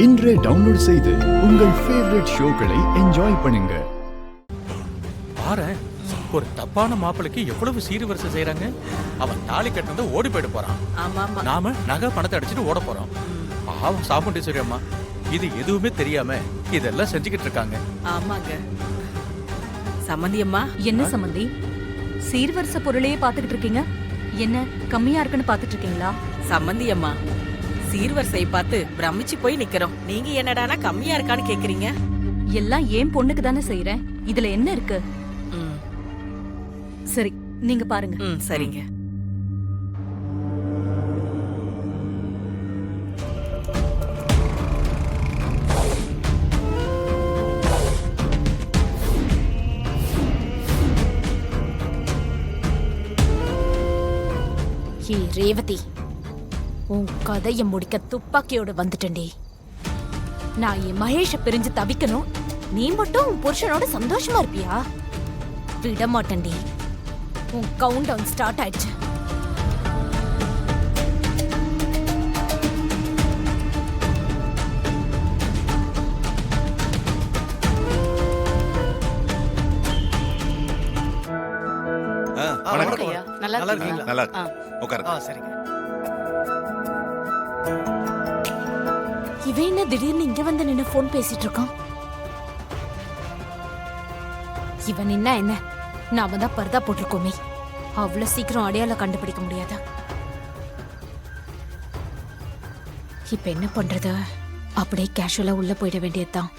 இன்றே டவுன்லோட் செய்து உங்கள் ஃபேவரட் ஷோக்களை என்ஜாய் பண்ணுங்க. பாரு, ஒரு தப்பான மாப்பிளைக்கு எவ்வளவு சீர்வரிசை செய்யறாங்க. அவன் தாலி கட்டினத ஓடி போயிட்டு போறான். நாம நகை பணத்தை அடிச்சுட்டு ஓட போறோம். பாவம் சாமுண்டீஸ்வரி அம்மா இது எதுவுமே தெரியாம இதெல்லாம் செஞ்சுக்கிட்டு இருக்காங்க. ஆமாங்க. சம்மந்தி அம்மா. என்ன சம்மந்தி, சீர்வரிசை பொருளையே பாத்துக்கிட்டு இருக்கீங்க? என்ன கம்மியா இருக்குன்னு பாத்துட்டு இருக்கீங்களா? சம்மந்தி அம்மா, சீர்வரிசையை பார்த்து பிரமிச்சு போய் நிக்கிறோம். நீங்க என்னடானா கம்மியா இருக்கான்னு கேக்குறீங்க? எல்லாம் ஏன் பொண்ணுக்கு தானே செய்யறேன். இதுல என்ன இருக்கு? சரி, நீங்க பாருங்க. சரிங்க. ரேவதி, உன் கதைய முடிக்க துப்பாக்கியோட வந்துட்டேன்டி. நான் என் மகேஷ பிரிஞ்சு தவிக்கணும், நீ மட்டும் உன் புருஷனோட சந்தோஷமா இருப்பியா? விட மாட்டேன்டி. உன் கவுண்ட் டவுன் ஸ்டார்ட் ஆயிடுச்சு. நல்லா இருக்கீங்களா? நல்லா இருக்கு. உட்காருங்க. சரிங்க. இவன் என்ன திடீர்னு இங்க வந்து நின்னு போன் பேசிட்டு இருக்கான்? இவன் என்ன நாம தான் பர்தா போட்டிருக்கோமே, அவ்வளவு சீக்கிரம் அடையாளம் கண்டுபிடிக்க முடியாதா? இப்ப என்ன பண்றது? அப்படியே கேஷுவலா உள்ள போயிட வேண்டியதுதான்.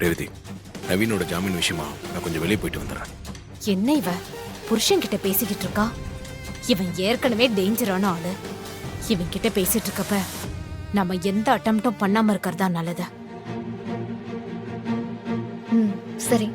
ரேவதி, நவீனோட ஜாமீன் விஷயமா நான் கொஞ்சம் வெளியே போயிட்டு வந்துடுறேன். என்ன இவ புருஷன் கிட்ட பேசிக்கிட்டு இருக்கா? இவன் ஏற்கனவே டேஞ்சரான ஆளு. இவன் கிட்ட பேசிட்டு இருக்கப்ப நம்ம எந்த அட்டம்ப்டும் பண்ணாம இருக்கிறதா நல்லது. சரி.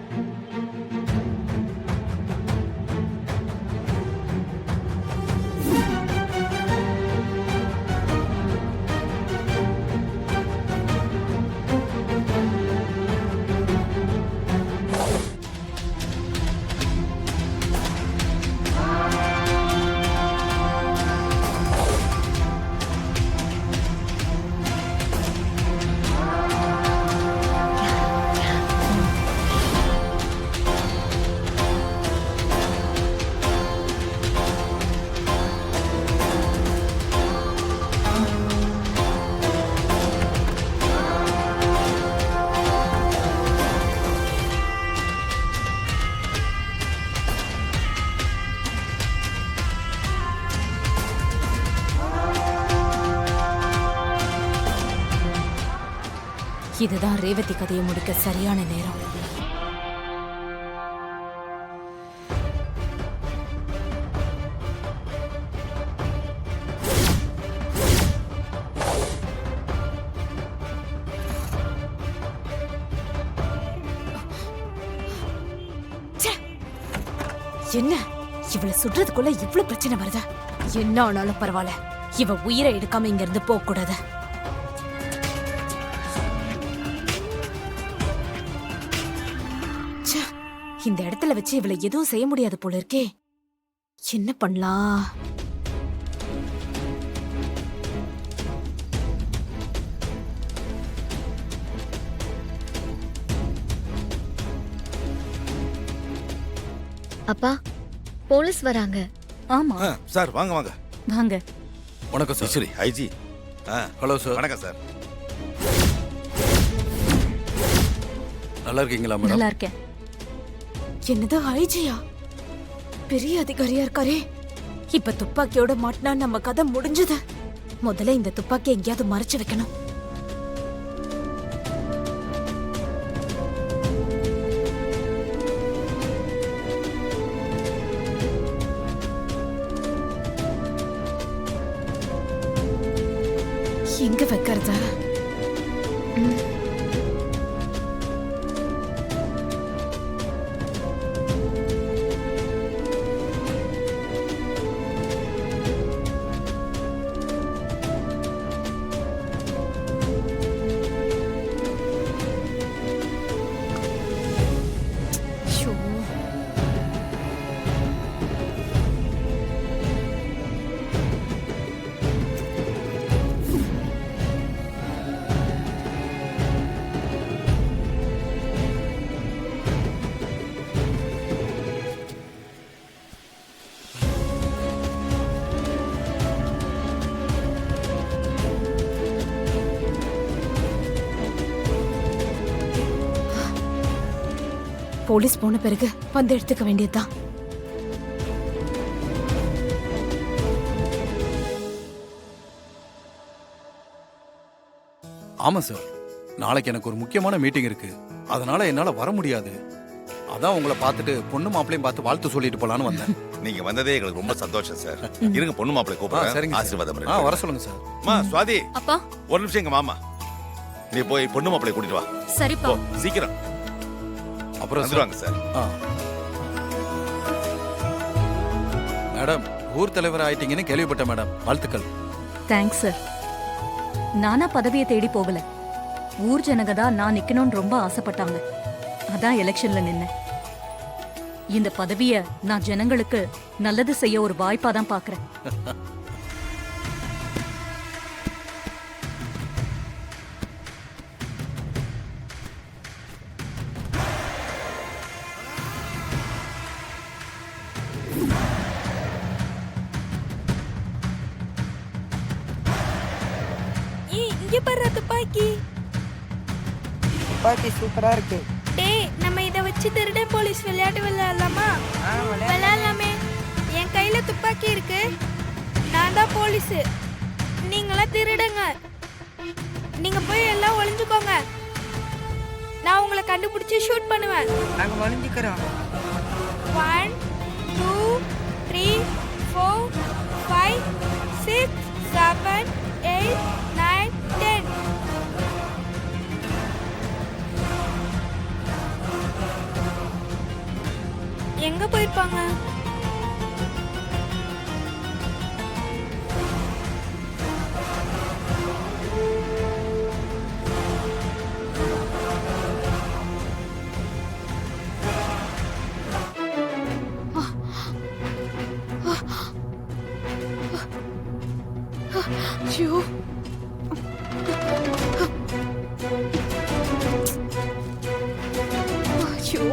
இதுதான் ரேவதி கதையை முடிக்க சரியான நேரம். என்ன இவளை சுடுறதுக்குள்ள இவ்வளவு பிரச்சனை வருதா? என்ன ஆனாலும் பரவாயில்ல, இவ உயிரை எடுக்காம இங்க இருந்து போக கூடாது. இந்த இடத்துல வச்சு இவளை எதுவும் செய்ய முடியாது போல இருக்கே. என்ன பண்ணலாம்? அப்பா, போலீஸ் வராங்க. ஆமா சார், வாங்க வாங்க. வாங்க. வணக்கம் சார். சரி, ஐஜி. Hello sir. வணக்கம் சார். நல்லா இருக்கீங்களா மேடம்? நல்லா இருக்கேன். என்னது ஐஜியா? பெரிய அதிகாரியா இருக்காரே. இப்ப துப்பாக்கியோட மாட்டினா நம்ம கதை முடிஞ்சது. முதல்ல இந்த துப்பாக்கி எங்கேயாவது மறைச்சு வைக்கணும். எங்க வைக்கிறதா? போலீஸ் போன பிறகு வந்து எடுத்துக்க வேண்டியதுதான். ஆமா சார், நாளைக்கு எனக்கு ஒரு முக்கியமான மீட்டிங் இருக்கு, அதனால என்னால வர முடியாது. அதான் உங்களை பார்த்துட்டு பொண்ணு மாப்பிளையும் பார்த்து வாழ்த்து சொல்லிட்டு போலான்னு வந்தேன். நீங்க வந்ததே எங்களுக்கு ரொம்ப சந்தோஷம் சார். இருங்க பொண்ணு மாப்பிளை கூப்பிடுறேன். சரிங்க சார். ஆசீர்வாதம் வர சொல்லுங்க சார். மா சுவாதி, அப்பா ஒரு நிமிஷம் எங்க மாமா, நீ போய் பொண்ணு மாப்பிளை கூட்டிட்டு வா. சரிப்பா. போ, சீக்கிரம் அப்புறம் சார். வந்துருவாங்க சார். மேடம், ஊர் தலைவர் ஆயிட்டீங்கன்னு கேள்விப்பட்டேன் மேடம், வாழ்த்துக்கள். Thanks sir. நானா பதவியை தேடி போகல, ஊர் ஜனங்க தான் நான் நிக்கணும்னு ரொம்ப ஆசைப்பட்டாங்க. அதான் எலெக்ஷன்ல நின்னேன். இந்த பதவிய நான் ஜனங்களுக்கு நல்லது செய்ய ஒரு வாய்ப்பா தான் பாக்குறேன். இங்க பாரு துப்பாக்கி. துப்பாக்கி சூப்பரா இருக்கு. டேய், நம்ம இத வச்சு திருடன் போலீஸ் விளையாட்டு விளையாடலாமா? விளையாடலாமே. என் கையில துப்பாக்கி இருக்கு, நான் தான் போலீஸ், நீங்களாம் திருடுங்க. நீங்க போய் எல்லாம் ஒளிஞ்சுக்கோங்க, நான் உங்களை கண்டுபிடிச்சு ஷூட் பண்ணுவேன். நாங்க ஒளிஞ்சுக்கிறோம். 1 2 3 4 5 6 7 8 9 10. எங்க போயிருப்பாங்க? ஐயோ, ஐயோ,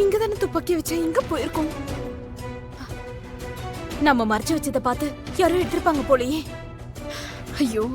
இங்கதானே துப்பாக்கி வச்சேன், எங்க போயிருக்கோம்? நம்ம மறைச்சு வச்சதை பார்த்து யாரோ எடுத்திருப்பாங்க போலயே. ஐயோ,